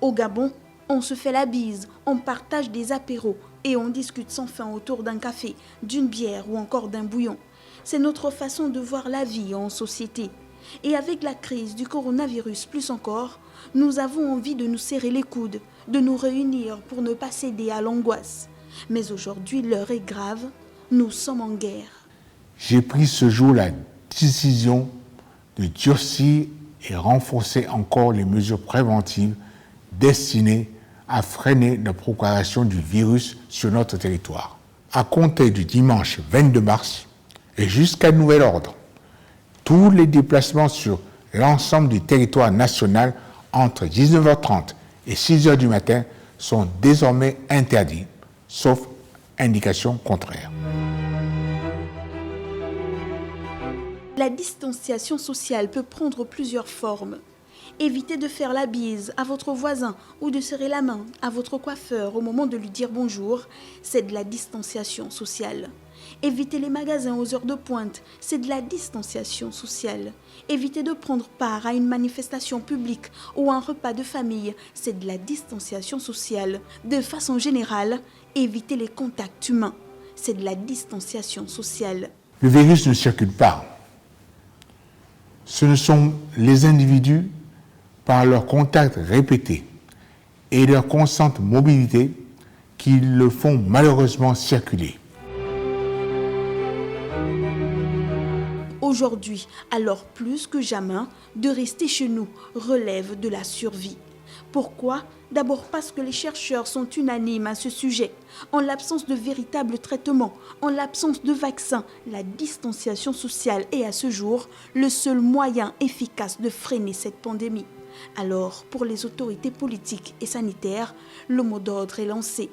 Au Gabon, on se fait la bise, on partage des apéros et on discute sans fin autour d'un café, d'une bière ou encore d'un bouillon. C'est notre façon de voir la vie en société. Et avec la crise du coronavirus plus encore, nous avons envie de nous serrer les coudes, de nous réunir pour ne pas céder à l'angoisse. Mais aujourd'hui, l'heure est grave, nous sommes en guerre. J'ai pris ce jour la décision de durcir et renforcer encore les mesures préventives destinées à freiner la propagation du virus sur notre territoire. À compter du dimanche 22 mars et jusqu'à nouvel ordre, tous les déplacements sur l'ensemble du territoire national entre 19h30 et 6h du matin sont désormais interdits, sauf indication contraire. La distanciation sociale peut prendre plusieurs formes. Évitez de faire la bise à votre voisin ou de serrer la main à votre coiffeur au moment de lui dire bonjour, c'est de la distanciation sociale. Évitez les magasins aux heures de pointe, c'est de la distanciation sociale. Évitez de prendre part à une manifestation publique ou un repas de famille, c'est de la distanciation sociale. De façon générale, évitez les contacts humains, c'est de la distanciation sociale. Le virus ne circule pas. Ce ne sont les individus, par leurs contacts répétés et leur constante mobilité, qui le font malheureusement circuler. Aujourd'hui, alors plus que jamais, de rester chez nous relève de la survie. Pourquoi ? D'abord parce que les chercheurs sont unanimes à ce sujet. En l'absence de véritables traitements, en l'absence de vaccins, la distanciation sociale est à ce jour le seul moyen efficace de freiner cette pandémie. Alors, pour les autorités politiques et sanitaires, le mot d'ordre est lancé.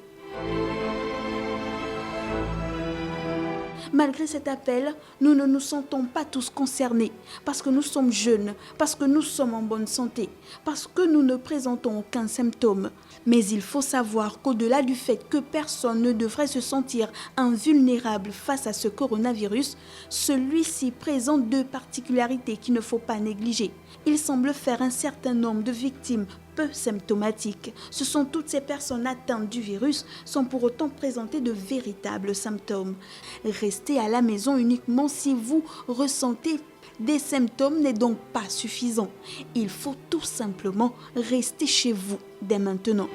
Malgré cet appel, nous ne nous sentons pas tous concernés parce que nous sommes jeunes, parce que nous sommes en bonne santé, parce que nous ne présentons aucun symptôme. Mais il faut savoir qu'au-delà du fait que personne ne devrait se sentir invulnérable face à ce coronavirus, celui-ci présente deux particularités qu'il ne faut pas négliger. Il semble faire un certain nombre de victimes peu symptomatiques. Ce sont toutes ces personnes atteintes du virus sans pour autant présenter de véritables symptômes. Rester à la maison uniquement si vous ressentez des symptômes n'est donc pas suffisant. Il faut tout simplement rester chez vous dès maintenant.